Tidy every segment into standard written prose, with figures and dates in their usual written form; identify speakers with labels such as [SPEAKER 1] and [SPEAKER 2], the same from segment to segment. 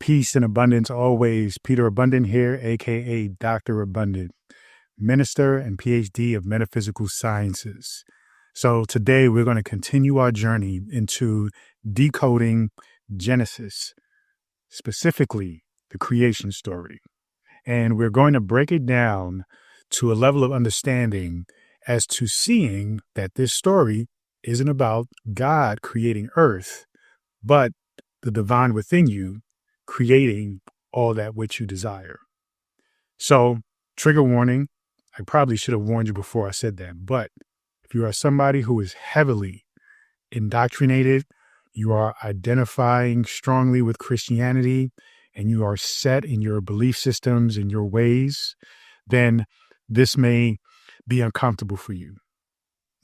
[SPEAKER 1] Peace and abundance always. Peter Abundant here, aka Dr. Abundant, minister and PhD of metaphysical sciences. So today we're going to continue our journey into decoding Genesis, specifically the creation story. And we're going to break it down to a level of understanding as to seeing that this story isn't about God creating earth, but the divine within you creating all that which you desire. So, trigger warning, I probably should have warned you before I said that, but if you are somebody who is heavily indoctrinated, you are identifying strongly with Christianity, and you are set in your belief systems and your ways, then this may be uncomfortable for you.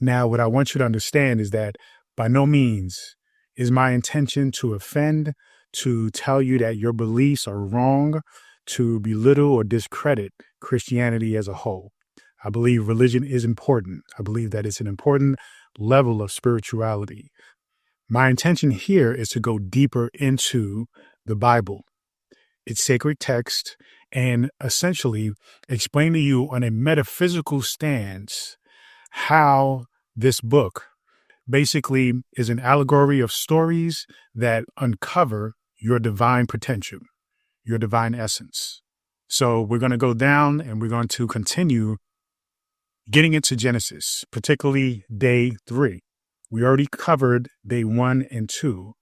[SPEAKER 1] Now, what I want you to understand is that by no means is my intention to offend, to tell you that your beliefs are wrong, to belittle or discredit Christianity as a whole. I believe religion is important. I believe that it's an important level of spirituality. My intention here is to go deeper into the Bible, its sacred text, and essentially explain to you on a metaphysical stance how this book basically is an allegory of stories that uncover your divine potential, your divine essence. So we're going to go down and we're going to continue getting into Genesis, particularly day 3. We already covered day 1 and 2.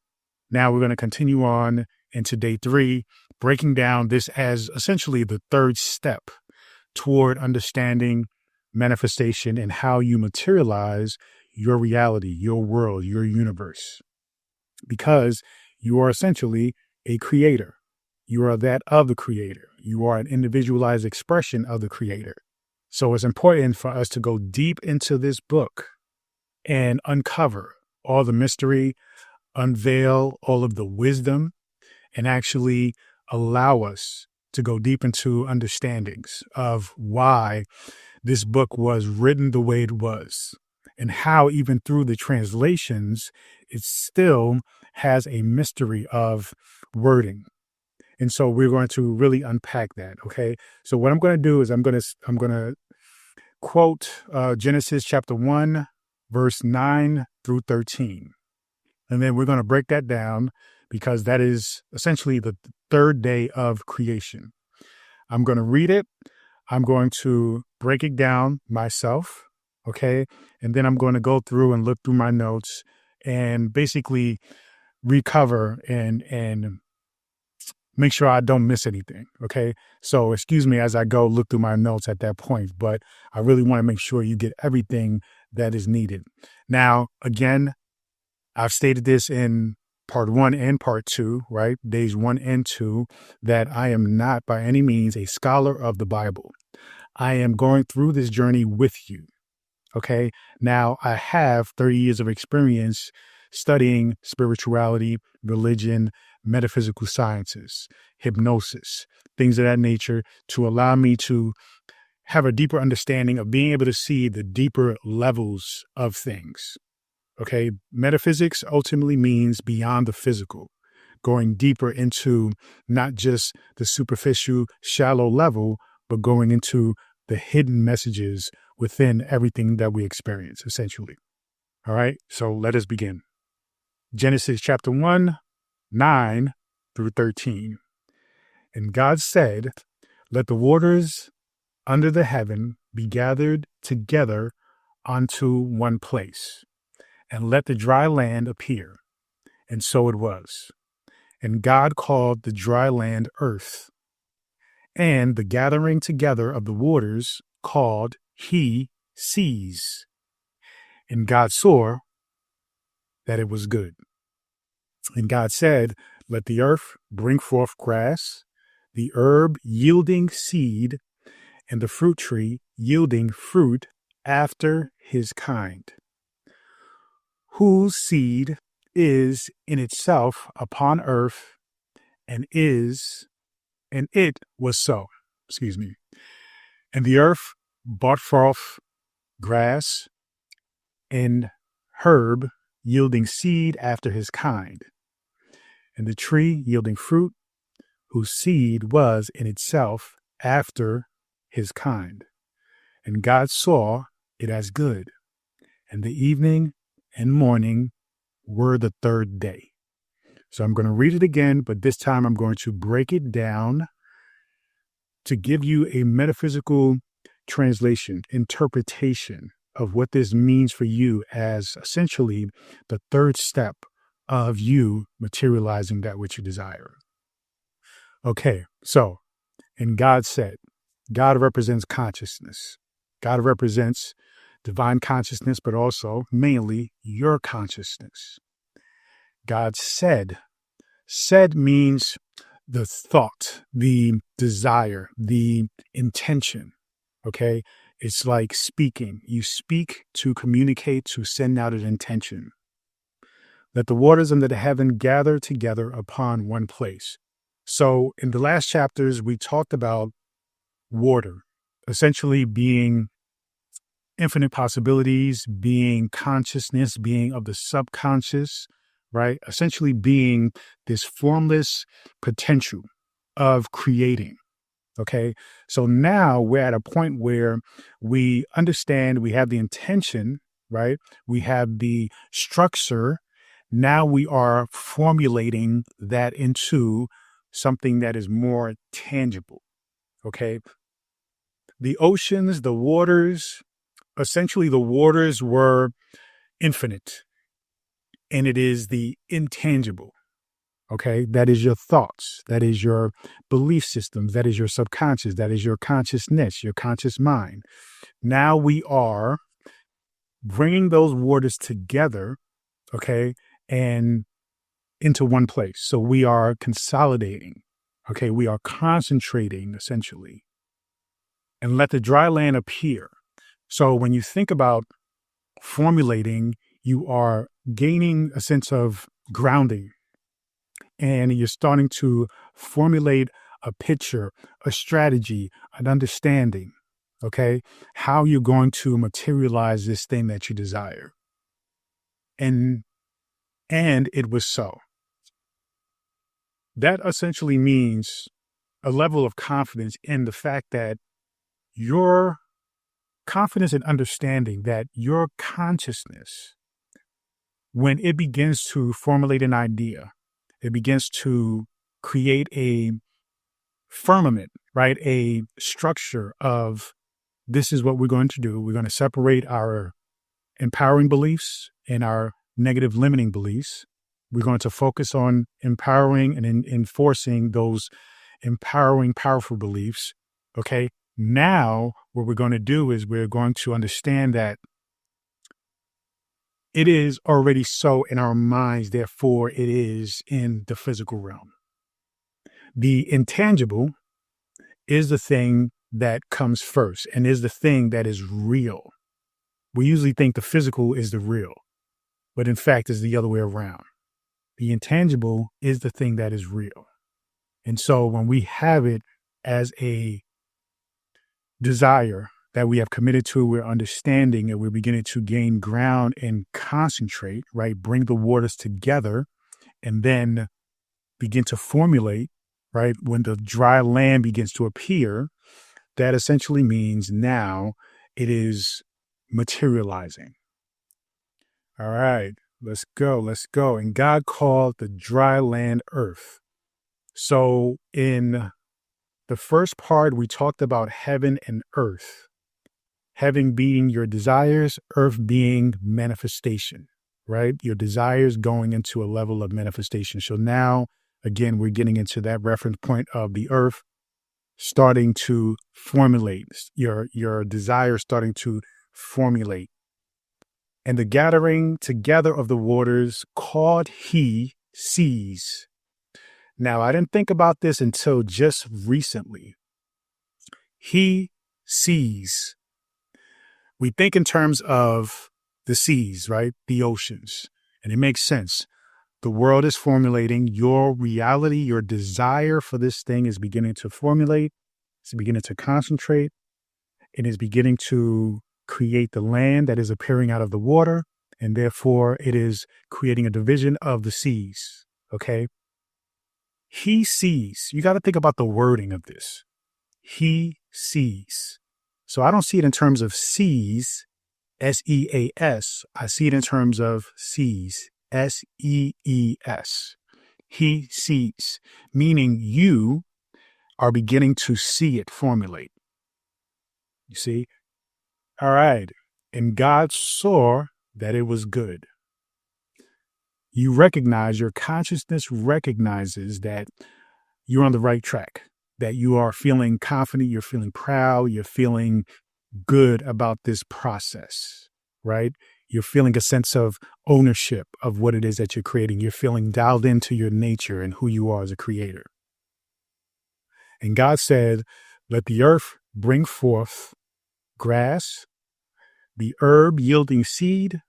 [SPEAKER 1] Now we're going to continue on into day 3, breaking down this as essentially the third step toward understanding manifestation and how you materialize your reality, your world, your universe. Because you are essentially a creator. You are that of the creator. You are an individualized expression of the creator. So it's important for us to go deep into this book and uncover all the mystery, unveil all of the wisdom, and actually allow us to go deep into understandings of why this book was written the way it was, and how even through the translations, it still has a mystery of wording. And so we're going to really unpack that. Okay. So what I'm going to do is I'm going to quote Genesis chapter 1, verse 9 through 13. And then we're going to break that down because that is essentially the third day of creation. I'm going to read it. I'm going to break it down myself. Okay. And then I'm going to go through and look through my notes and basically recover and make sure I don't miss anything. Okay. So excuse me as I go look through my notes at that point, but I really want to make sure you get everything that is needed. Now, again, I've stated this in part 1 and part 2, right? Days 1 and 2, that I am not by any means a scholar of the Bible. I am going through this journey with you. Okay. Now I have 30 years of experience studying spirituality, religion, metaphysical sciences, hypnosis, things of that nature to allow me to have a deeper understanding of being able to see the deeper levels of things. Okay. Metaphysics ultimately means beyond the physical, going deeper into not just the superficial, shallow level, but going into the hidden messages within everything that we experience, essentially. All right. So let us begin. Genesis chapter 1, 9 through 13. And God said, "Let the waters under the heaven be gathered together unto one place, and let the dry land appear. And so it was. And God called the dry land earth, and the gathering together of the waters called he seas. And God saw that it was good. And God said, Let the earth bring forth grass, the herb yielding seed, and the fruit tree yielding fruit after his kind, whose seed is in itself upon earth, and it was so. Excuse me. And the earth brought forth grass and herb yielding seed after his kind, and the tree yielding fruit whose seed was in itself after his kind. And God saw it as good. And the evening and morning were the third day. So I'm going to read it again, but this time I'm going to break it down to give you a metaphysical translation, interpretation of what this means for you as essentially the third step of you materializing that which you desire. Okay, so, and God said, God represents consciousness. God represents divine consciousness, but also mainly your consciousness. God said means the thought, the desire, the intention. Okay. It's like speaking. You speak to communicate, to send out an intention. Let the waters under the heaven gather together upon one place. So in the last chapters, we talked about water essentially being infinite possibilities, being consciousness, being of the subconscious, right? Essentially being this formless potential of creating. Okay. So now we're at a point where we understand, we have the intention, right? We have the structure. Now we are formulating that into something that is more tangible. Okay. The oceans, the waters, essentially the waters were infinite, and it is the intangible. Okay. That is your thoughts. That is your belief systems. That is your subconscious. That is your consciousness, your conscious mind. Now we are bringing those waters together. Okay. And into one place. So we are consolidating. Okay. We are concentrating essentially, and let the dry land appear. So when you think about formulating, you are gaining a sense of grounding, and you're starting to formulate a picture, a strategy, an understanding, okay, how you're going to materialize this thing that you desire. And it was so. That essentially means a level of confidence in the fact that your confidence and understanding that your consciousness, when it begins to formulate an idea, it begins to create a firmament, right? A structure of this is what we're going to do. We're going to separate our empowering beliefs and our negative limiting beliefs. We're going to focus on empowering and enforcing those empowering, powerful beliefs. Okay. Now, what we're going to do is we're going to understand that it is already so in our minds, therefore it is in the physical realm. The intangible is the thing that comes first and is the thing that is real. We usually think the physical is the real, but in fact, it's the other way around. The intangible is the thing that is real. And so when we have it as a desire that we have committed to, we're understanding, and we're beginning to gain ground and concentrate, right? Bring the waters together and then begin to formulate, right? When the dry land begins to appear, that essentially means now it is materializing. All right, let's go. And God called the dry land earth. So in the first part, we talked about heaven and earth. Heaven being your desires, earth being manifestation, right? Your desires going into a level of manifestation. So now, again, we're getting into that reference point of the earth starting to formulate, your desire starting to formulate. And the gathering together of the waters called he seas. Now, I didn't think about this until just recently. He sees. We think in terms of the seas, right? The oceans. And it makes sense. The world is formulating. Your reality, your desire for this thing is beginning to formulate. It's beginning to concentrate. It is beginning to create the land that is appearing out of the water. And therefore, it is creating a division of the seas. Okay? He sees. You got to think about the wording of this. He sees. So I don't see it in terms of sees, SEAS. I see it in terms of sees, SEES. He sees, meaning you are beginning to see it formulate. You see? All right. And God saw that it was good. You recognize, your consciousness recognizes that you're on the right track, that you are feeling confident, you're feeling proud, you're feeling good about this process, right? You're feeling a sense of ownership of what it is that you're creating. You're feeling dialed into your nature and who you are as a creator. And God said, let the earth bring forth grass, the herb yielding seed,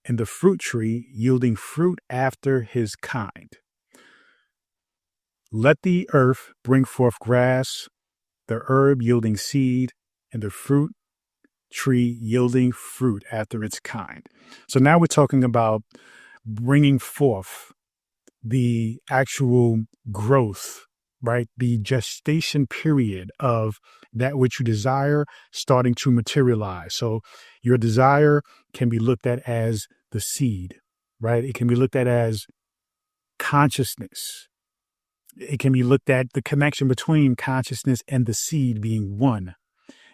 [SPEAKER 1] and the fruit tree yielding fruit after his kind. Let the earth bring forth grass, the herb yielding seed, and the fruit tree yielding fruit after its kind. So now we're talking about bringing forth the actual growth, right? The gestation period of that which you desire starting to materialize. So your desire can be looked at as the seed, right? It can be looked at as consciousness. It can be looked at the connection between consciousness and the seed being one.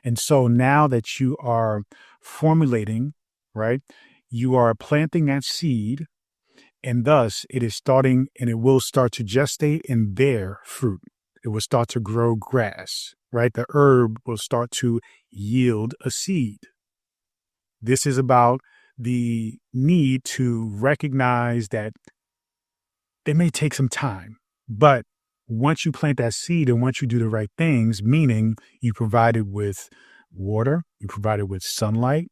[SPEAKER 1] And so now that you are formulating, right, you are planting that seed, and thus it is starting and it will start to gestate and bear fruit. It will start to grow grass, right? The herb will start to yield a seed. This is about the need to recognize that it may take some time, but once you plant that seed and once you do the right things, meaning you provide it with water, you provide it with sunlight,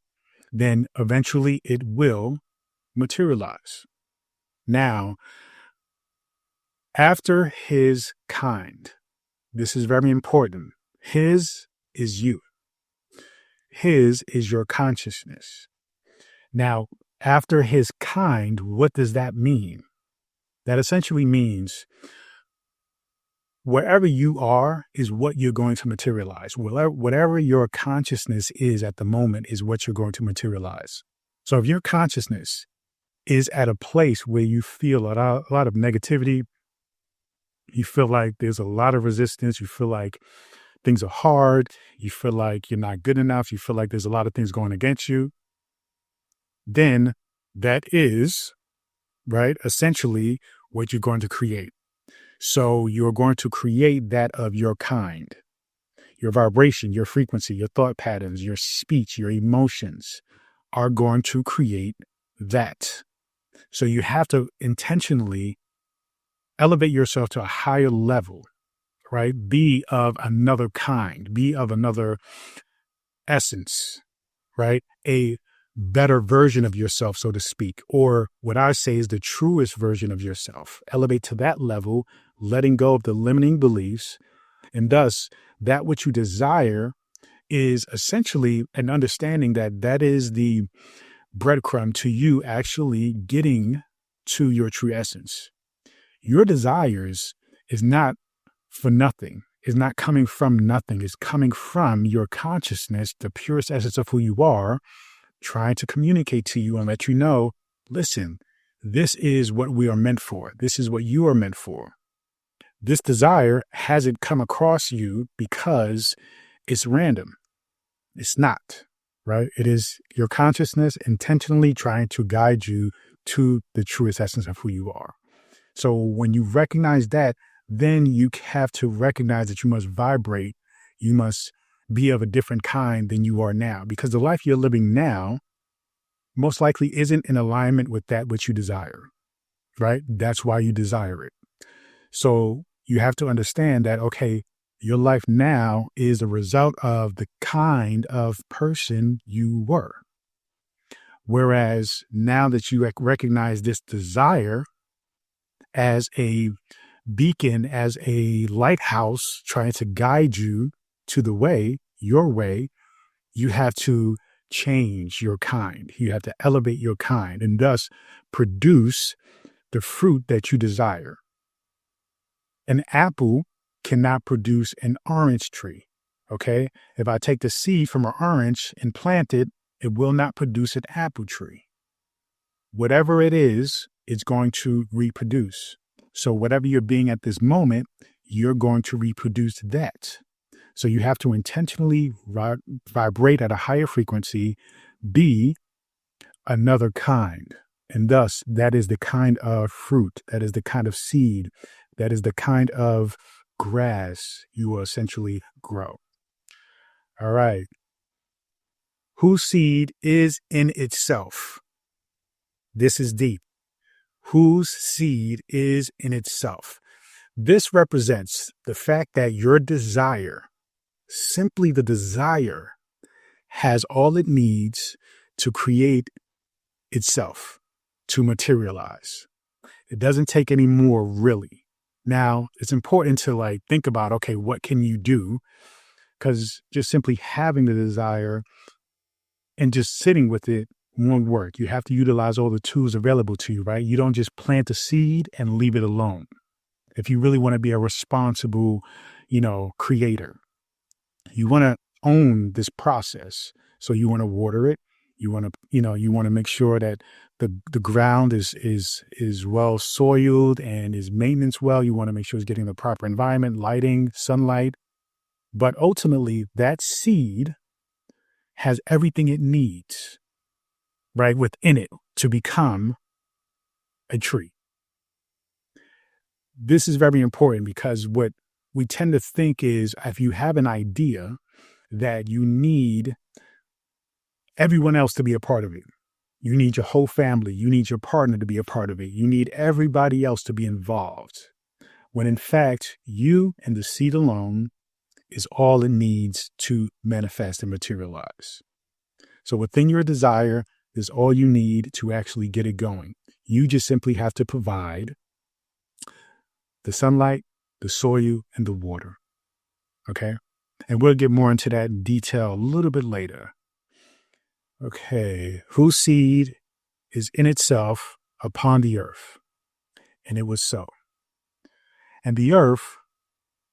[SPEAKER 1] then eventually it will materialize. Now, after his kind, this is very important. His is you. His is your consciousness. Now, after his kind, what does that mean? That essentially means wherever you are is what you're going to materialize. Whatever your consciousness is at the moment is what you're going to materialize. So if your consciousness is at a place where you feel a lot of negativity, you feel like there's a lot of resistance, you feel like things are hard, you feel like you're not good enough, you feel like there's a lot of things going against you, then that is, right, essentially what you're going to create. So you're going to create that of your kind, your vibration, your frequency, your thought patterns, your speech, your emotions are going to create that. So you have to intentionally elevate yourself to a higher level, right? Be of another kind, be of another essence, right? A better version of yourself, so to speak, or what I say is the truest version of yourself. Elevate to that level, letting go of the limiting beliefs. And thus, that which you desire is essentially an understanding that that is the breadcrumb to you actually getting to your true essence. Your desires is not for nothing. It's not coming from nothing. It's coming from your consciousness, the purest essence of who you are, trying to communicate to you and let you know, listen, this is what we are meant for. This is what you are meant for. This desire hasn't come across you because it's random. It's not, right? It is your consciousness intentionally trying to guide you to the truest essence of who you are. So when you recognize that, then you have to recognize that you must vibrate. You must be of a different kind than you are now, because the life you're living now most likely isn't in alignment with that which you desire, right? That's why you desire it. So you have to understand that, okay, your life now is a result of the kind of person you were. Whereas now that you recognize this desire as a beacon, as a lighthouse trying to guide you to the way, your way, you have to change your kind. You have to elevate your kind and thus produce the fruit that you desire. An apple cannot produce an orange tree. Okay. If I take the seed from an orange and plant it, it will not produce an apple tree. Whatever it is, it's going to reproduce. So whatever you're being at this moment, you're going to reproduce that. So you have to intentionally vibrate at a higher frequency, be another kind. And thus, that is the kind of fruit, that is the kind of seed, that is the kind of grass you will essentially grow. All right. Whose seed is in itself? This is deep. Whose seed is in itself? This represents the fact that your desire, simply the desire, has all it needs to create itself, to materialize. It doesn't take any more, really. Now, it's important to think about, okay, what can you do? Because just simply having the desire and just sitting with it won't work. You have to utilize all the tools available to you, right? You don't just plant a seed and leave it alone. If you really want to be a responsible, creator, you want to own this process. So you want to water it. You want to make sure that the ground is well soiled and is maintenance well. You want to make sure it's getting the proper environment, lighting, sunlight. But ultimately, that seed has everything it needs, right, within it to become a tree. This is very important because what we tend to think is if you have an idea that you need everyone else to be a part of it. You need your whole family. You need your partner to be a part of it. You need everybody else to be involved. When in fact, you and the seed alone is all it needs to manifest and materialize. So within your desire is all you need to actually get it going. You just simply have to provide the sunlight, the soil, and the water. Okay? And we'll get more into that detail a little bit later. Okay. Whose seed is in itself upon the earth? And it was so. And the earth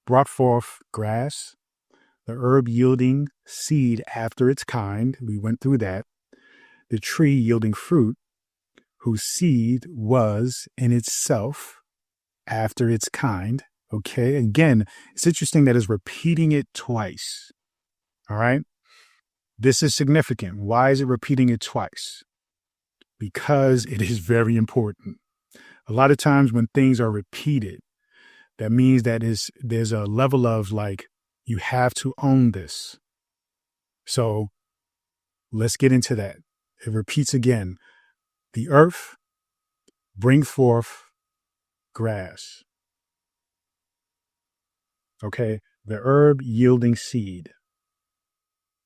[SPEAKER 1] brought forth grass, the herb yielding seed after its kind. We went through that. The tree yielding fruit, whose seed was in itself after its kind. Okay. Again, it's interesting that it's repeating it twice. All right. This is significant. Why is it repeating it twice? Because it is very important. A lot of times when things are repeated, that means that there's a level of you have to own this. So let's get into that. It repeats again. The earth bring forth grass. Okay. The herb yielding seed.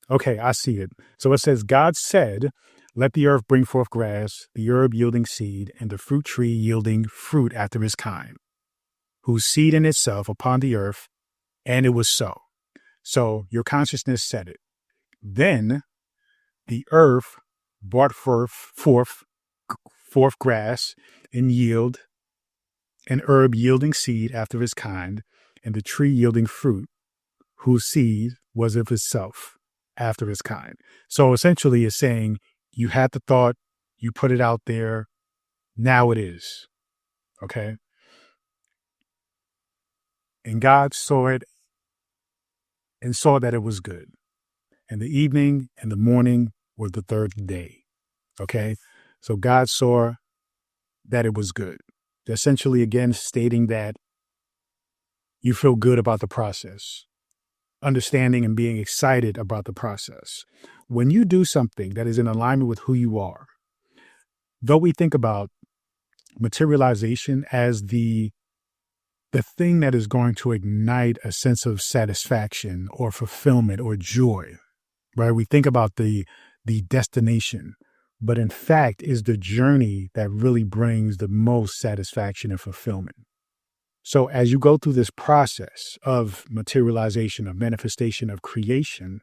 [SPEAKER 1] Okay, I see it. So it says, God said, let the earth bring forth grass, the herb yielding seed, and the fruit tree yielding fruit after his kind, whose seed in itself upon the earth, and it was so. So your consciousness said it. Then the earth brought forth grass and yield, an herb yielding seed after his kind, and the tree yielding fruit, whose seed was of itself after his kind. So essentially it's saying you had the thought, you put it out there, now it is. Okay. And God saw it and saw that it was good. And the evening and the morning were the third day. Okay. So God saw that it was good. Essentially, again, stating that you feel good about the process, understanding and being excited about the process. When you do something that is in alignment with who you are, though we think about materialization as the thing that is going to ignite a sense of satisfaction or fulfillment or joy, right? We think about the destination, but in fact is the journey that really brings the most satisfaction and fulfillment. So as you go through this process of materialization, of manifestation, of creation,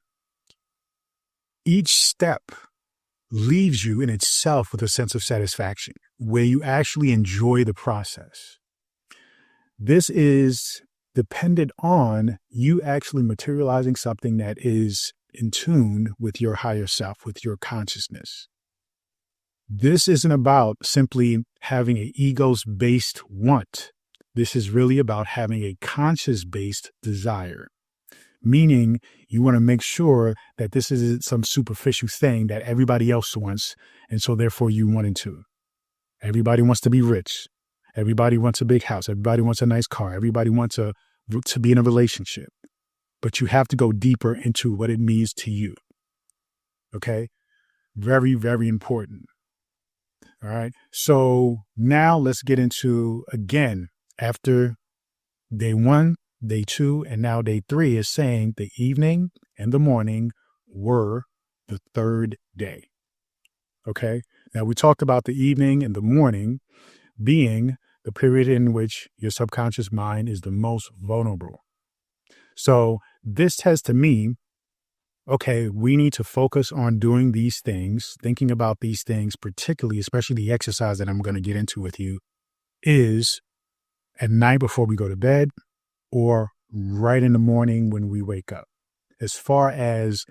[SPEAKER 1] each step leaves you in itself with a sense of satisfaction where you actually enjoy the process. This is dependent on you actually materializing something that is in tune with your higher self, with your consciousness. This isn't about simply having an egos-based want. This is really about having a conscious-based desire, meaning you want to make sure that this isn't some superficial thing that everybody else wants, and so therefore you want it too. Everybody wants to be rich. Everybody wants a big house. Everybody wants a nice car. Everybody wants to be in a relationship. But you have to go deeper into what it means to you. Okay? Very, very important. All right. So now let's get into, again, after day 1, day 2, and now day 3 is saying the evening and the morning were the 3rd day. Okay. Now we talked about the evening and the morning being the period in which your subconscious mind is the most vulnerable. So this says to me, okay, we need to focus on doing these things, thinking about these things, particularly, especially the exercise that I'm going to get into with you, is at night before we go to bed or right in the morning when we wake up. As far as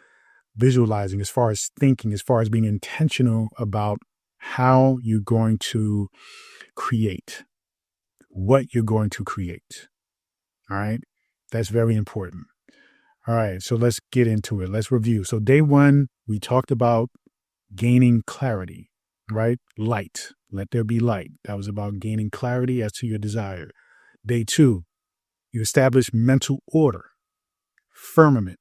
[SPEAKER 1] visualizing, as far as thinking, as far as being intentional about how you're going to create, what you're going to create. All right. That's very important. All right. So let's get into it. Let's review. So day 1, we talked about gaining clarity, right? Light. Let there be light. That was about gaining clarity as to your desire. Day 2, you establish mental order, firmament,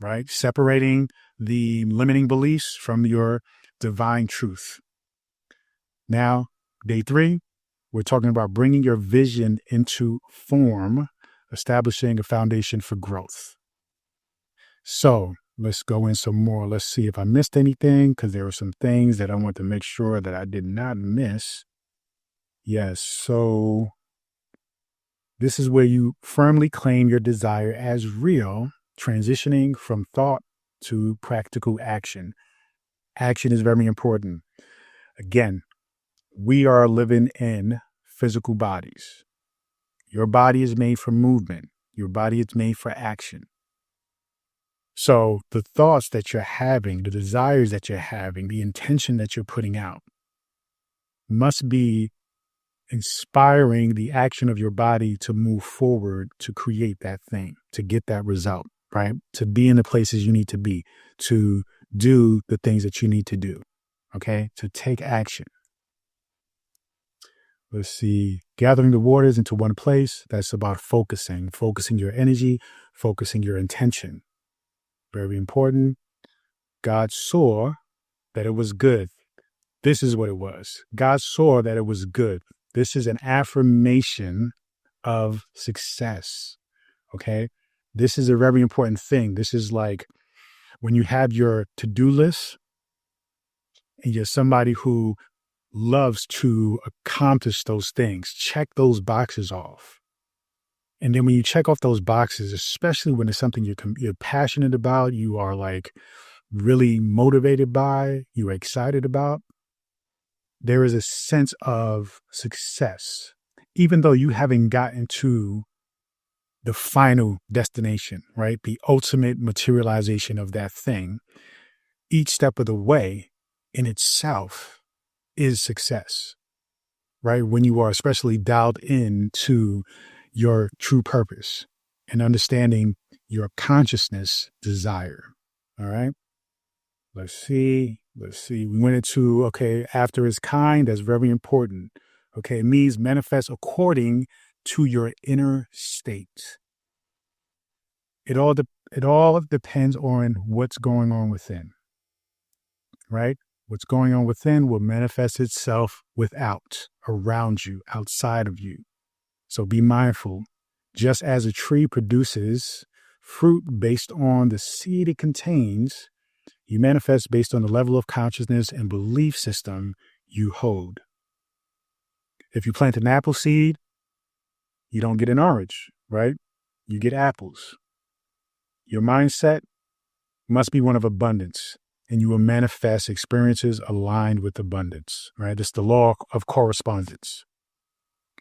[SPEAKER 1] right? Separating the limiting beliefs from your divine truth. Now, day 3, we're talking about bringing your vision into form, establishing a foundation for growth. So let's go in some more. Let's see if I missed anything, because there were some things that I want to make sure that I did not miss. Yes. So this is where you firmly claim your desire as real, transitioning from thought to practical action. Action is very important. Again, we are living in physical bodies. Your body is made for movement. Your body is made for action. So the thoughts that you're having, the desires that you're having, the intention that you're putting out must be inspiring the action of your body to move forward, to create that thing, to get that result, right? To be in the places you need to be, to do the things that you need to do, okay? To take action. Let's see, gathering the waters into one place. That's about focusing your energy, focusing your intention. Very important. God saw that it was good. This is what it was. God saw that it was good. This is an affirmation of success. Okay. This is a very important thing. This is like when you have your to-do list and you're somebody who loves to accomplish those things. Check those boxes off. And then when you check off those boxes, especially when it's something you're passionate about, you are like really motivated by, you're excited about, there is a sense of success, even though you haven't gotten to the final destination, right? The ultimate materialization of that thing. Each step of the way in itself is success, right? When you are especially dialed into your true purpose and understanding your consciousness desire. All right. Let's see. We went into, okay, after is kind. That's very important. Okay. It means manifest according to your inner state. It all depends on what's going on within, right? What's going on within will manifest itself without, around you, outside of you. So be mindful. Just as a tree produces fruit based on the seed it contains, you manifest based on the level of consciousness and belief system you hold. If you plant an apple seed, you don't get an orange, right? You get apples. Your mindset must be one of abundance, and you will manifest experiences aligned with abundance, right? It's the law of correspondence.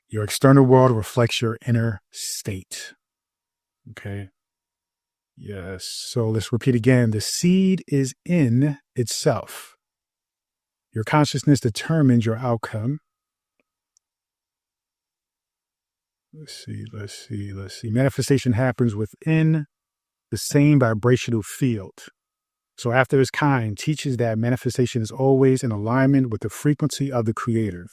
[SPEAKER 1] Your external world reflects your inner state. Okay. Yes. So let's repeat again. The seed is in itself. Your consciousness determines your outcome. Let's see. Manifestation happens within the same vibrational field. So after its kind teaches that manifestation is always in alignment with the frequency of the creator.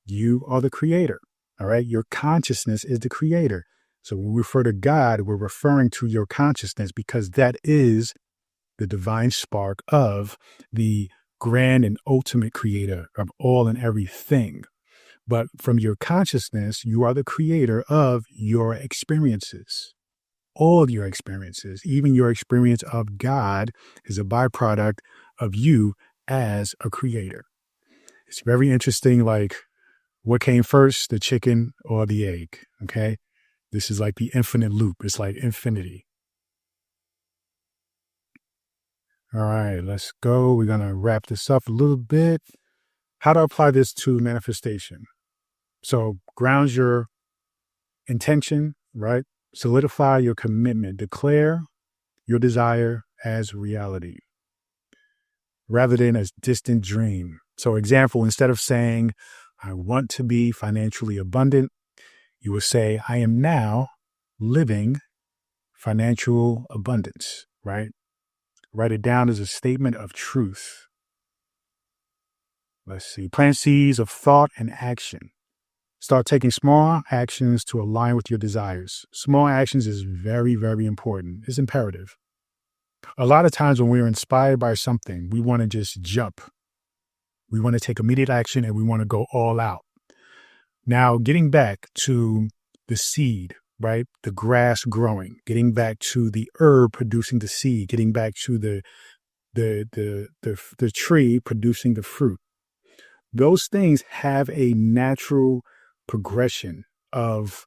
[SPEAKER 1] You are the creator. All right. Your consciousness is the creator. So when we refer to God, we're referring to your consciousness because that is the divine spark of the grand and ultimate creator of all and everything. But from your consciousness, you are the creator of your experiences. All of your experiences, even your experience of God, is a byproduct of you as a creator. It's very interesting, like what came first, the chicken or the egg? Okay. This is like the infinite loop. It's like infinity. All right, let's go. We're going to wrap this up a little bit. How to apply this to manifestation. So grounds your intention, right? Solidify your commitment. Declare your desire as reality rather than a distant dream. So example, instead of saying, I want to be financially abundant, you will say, I am now living financial abundance, right? Write it down as a statement of truth. Let's see. Plant seeds of thought and action. Start taking small actions to align with your desires. Small actions is very, very important. It's imperative. A lot of times when we're inspired by something, we want to just jump. We want to take immediate action and we want to go all out. Now, getting back to the seed, right? The grass growing, getting back to the herb producing the seed, getting back to the tree producing the fruit. Those things have a natural progression of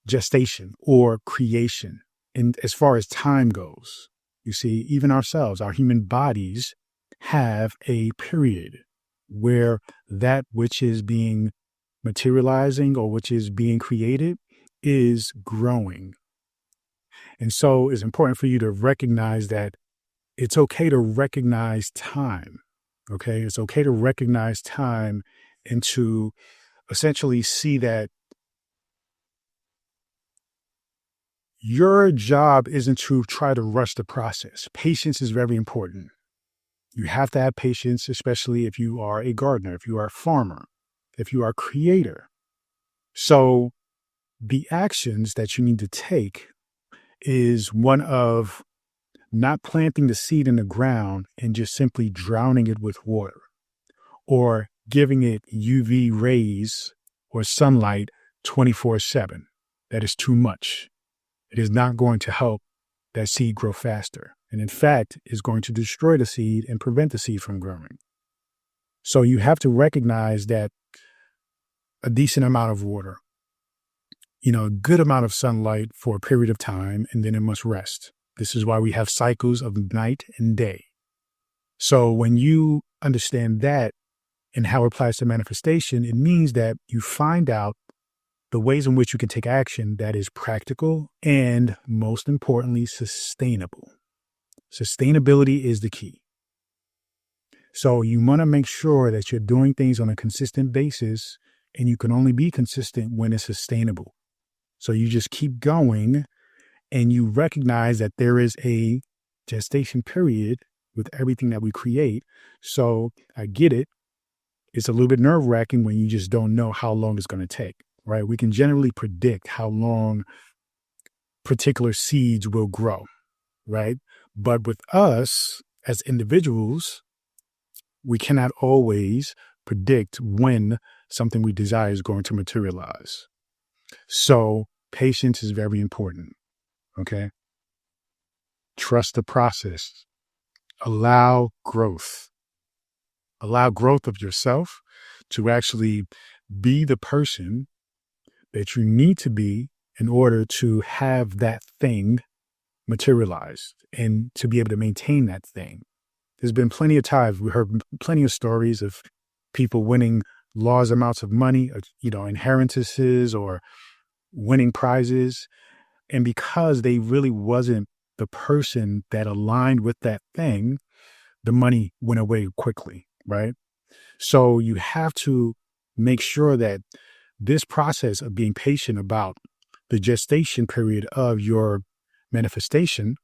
[SPEAKER 1] gestation or creation. And as far as time goes, you see, even ourselves, our human bodies have a period where that which is being materializing or which is being created is growing. And so it's important for you to recognize that it's okay to recognize time. Okay. It's okay to recognize time and to essentially see that your job isn't to try to rush the process. Patience is very important. You have to have patience, especially if you are a gardener, if you are a farmer, if you are a creator. So the actions that you need to take is one of not planting the seed in the ground and just simply drowning it with water or giving it UV rays or sunlight 24/7. That is too much. It is not going to help that seed grow faster. And in fact, is going to destroy the seed and prevent the seed from growing. So you have to recognize that a decent amount of water, a good amount of sunlight for a period of time, and then it must rest. This is why we have cycles of night and day. So when you understand that and how it applies to manifestation, it means that you find out the ways in which you can take action that is practical and, most importantly, sustainable. Sustainability is the key. So you want to make sure that you're doing things on a consistent basis, and you can only be consistent when it's sustainable. So you just keep going and you recognize that there is a gestation period with everything that we create. So I get it. It's a little bit nerve-wracking when you just don't know how long it's going to take, right? We can generally predict how long particular seeds will grow, right? But with us as individuals, we cannot always predict when something we desire is going to materialize. So patience is very important, okay? Trust the process. Allow growth. Allow growth of yourself to actually be the person that you need to be in order to have that thing materialized and to be able to maintain that thing. There's been plenty of times, we heard plenty of stories of people winning large amounts of money, inheritances or winning prizes. And because they really wasn't the person that aligned with that thing, the money went away quickly, right? So you have to make sure that this process of being patient about the gestation period of your manifestation,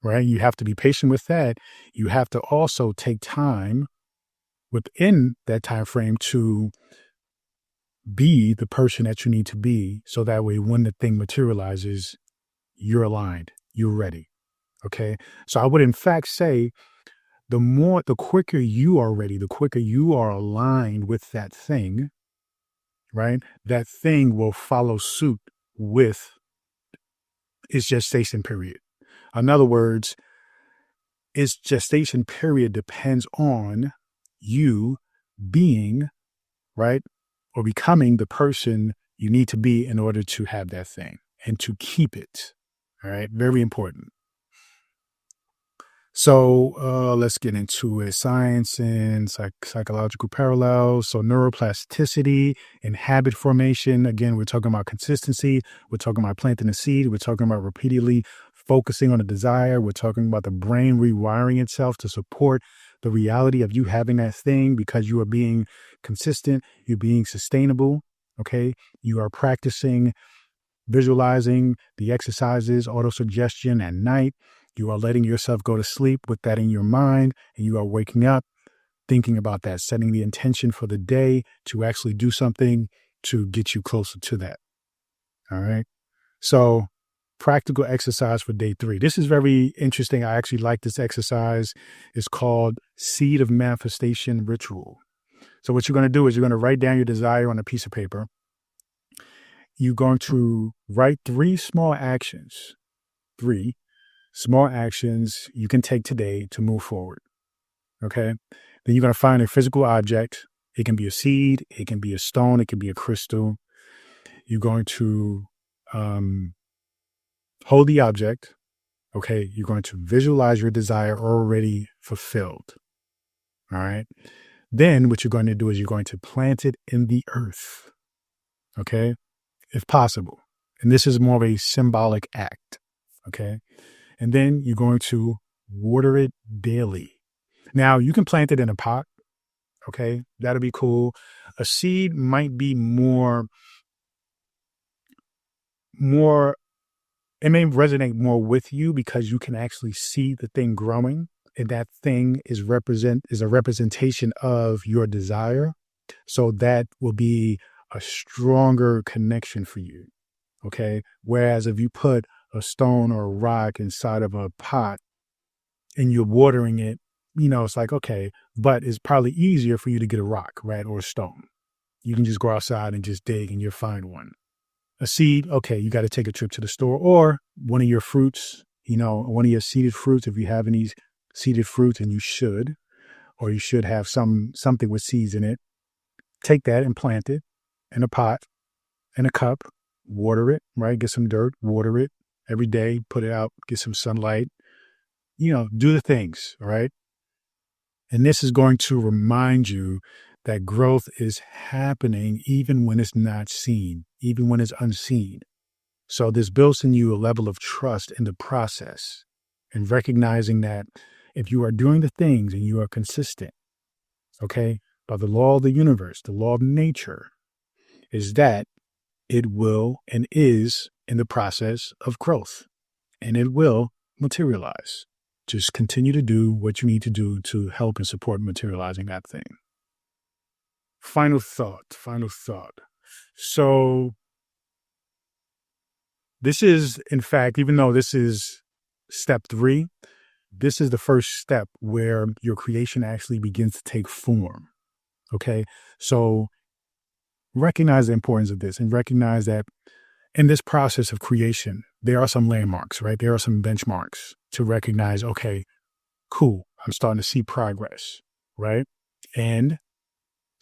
[SPEAKER 1] right? You have to be patient with that. You have to also take time within that time frame to be the person that you need to be, so that way when the thing materializes, you're aligned, you're ready. Okay. So I would in fact say the quicker you are ready, the quicker you are aligned with that thing, right? That thing will follow suit with its gestation period. In other words, its gestation period depends on you being, right, or becoming the person you need to be in order to have that thing and to keep it. All right. Very important. So let's get into it. Science and psychological parallels. So neuroplasticity and habit formation. Again, we're talking about consistency. We're talking about planting a seed. We're talking about repeatedly focusing on a desire. We're talking about the brain rewiring itself to support the reality of you having that thing because you are being consistent. You're being sustainable. Okay. You are practicing visualizing the exercises, autosuggestion at night. You are letting yourself go to sleep with that in your mind, and you are waking up thinking about that, setting the intention for the day to actually do something to get you closer to that. All right. So practical exercise for day 3. This is very interesting. I actually like this exercise. It's called Seed of Manifestation Ritual. So what you're going to do is you're going to write down your desire on a piece of paper. You're going to write 3 small actions you can take today to move forward. Okay. Then you're going to find a physical object. It can be a seed. It can be a stone. It can be a crystal. You're going to hold the object. Okay. You're going to visualize your desire already fulfilled. All right. Then what you're going to do is you're going to plant it in the earth. Okay. If possible. And this is more of a symbolic act. Okay. And then you're going to water it daily. Now you can plant it in a pot. Okay. That'll be cool. A seed might be more, it may resonate more with you because you can actually see the thing growing, and that thing is a representation of your desire. So that will be a stronger connection for you. Okay. Whereas if you put a stone or a rock inside of a pot and you're watering it, it's like, okay, but it's probably easier for you to get a rock, right? Or a stone. You can just go outside and just dig and you'll find one. A seed, okay, you got to take a trip to the store, or one of your fruits, one of your seeded fruits. If you have any seeded fruits, and you should have something with seeds in it, take that and plant it in a pot, in a cup, water it, right? Get some dirt, water it every day, put it out, get some sunlight, do the things, all right? And this is going to remind you that growth is happening even when it's not seen, even when it's unseen. So this builds in you a level of trust in the process and recognizing that if you are doing the things and you are consistent, okay, by the law of the universe, the law of nature, is that it will and is in the process of growth, and it will materialize. Just continue to do what you need to do to help and support materializing that thing. Final thought. So this is, in fact, even though this is step 3, this is the first step where your creation actually begins to take form. Okay. So recognize the importance of this and recognize that in this process of creation, there are some landmarks, right? There are some benchmarks to recognize, okay, cool, I'm starting to see progress, right? And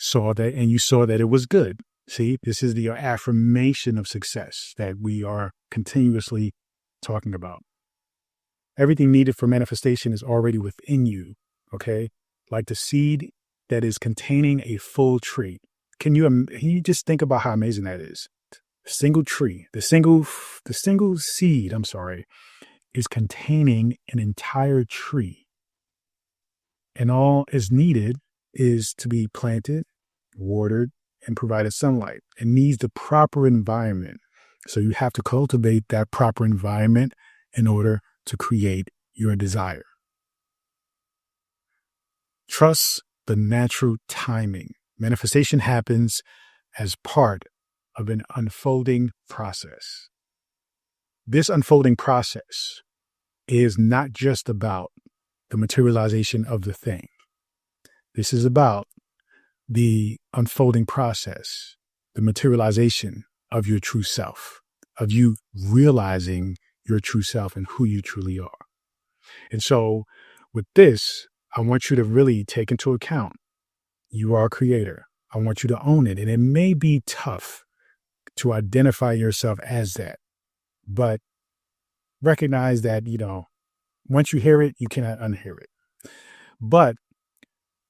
[SPEAKER 1] you saw that it was good. See, this is the affirmation of success that we are continuously talking about. Everything needed for manifestation is already within you, okay? Like the seed that is containing a full tree. Can you just think about how amazing that is? Single tree, the single seed, I'm sorry, is containing an entire tree. And all is needed is to be planted, watered, and provided sunlight. It needs the proper environment. So you have to cultivate that proper environment in order to create your desire. Trust the natural timing. Manifestation happens as part of an unfolding process. This unfolding process is not just about the materialization of the thing. This is about the unfolding process, the materialization of your true self, of you realizing your true self and who you truly are. And so with this, I want you to really take into account you are a creator. I want you to own it. And it may be tough to identify yourself as that, but recognize that, once you hear it, you cannot unhear it. But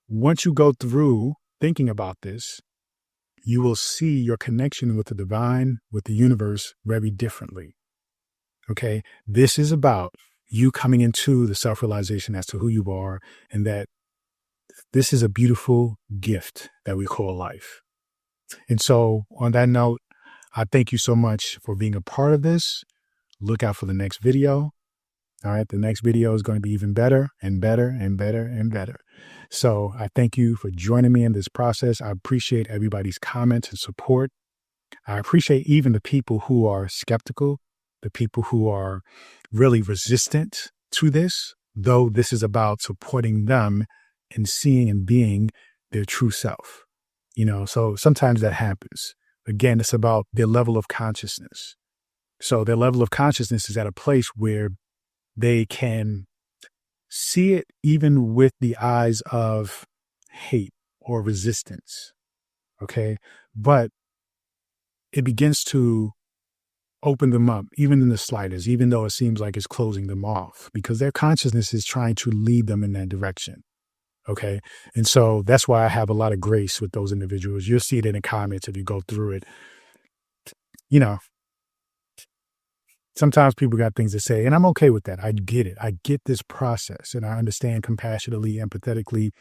[SPEAKER 1] once you go through thinking about this, you will see your connection with the divine, with the universe very differently. Okay. This is about you coming into the self-realization as to who you are, and that this is a beautiful gift that we call life. And so on that note, I thank you so much for being a part of this. Look out for the next video. All right. The next video is going to be even better and better and better and better. So I thank you for joining me in this process. I appreciate everybody's comments and support. I appreciate even the people who are skeptical, the people who are really resistant to this, though this is about supporting them and seeing and being their true self. So sometimes that happens. Again, it's about their level of consciousness. So their level of consciousness is at a place where they can see it even with the eyes of hate or resistance. Okay. But it begins to open them up, even in the slightest, even though it seems like it's closing them off, because their consciousness is trying to lead them in that direction. Okay. And so that's why I have a lot of grace with those individuals. You'll see it in the comments if you go through it. Sometimes people got things to say, and I'm okay with that. I get it. I get this process, and I understand compassionately, empathetically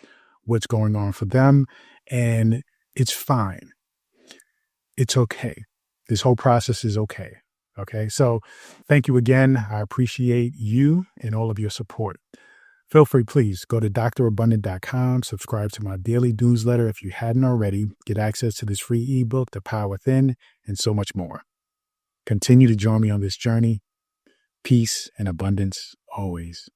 [SPEAKER 1] what's going on for them. And it's fine. It's okay. This whole process is okay. Okay. So thank you again. I appreciate you and all of your support. Feel free, please go to drabundant.com, subscribe to my daily newsletter if you hadn't already, get access to this free ebook, The Power Within, and so much more. Continue to join me on this journey. Peace and abundance always.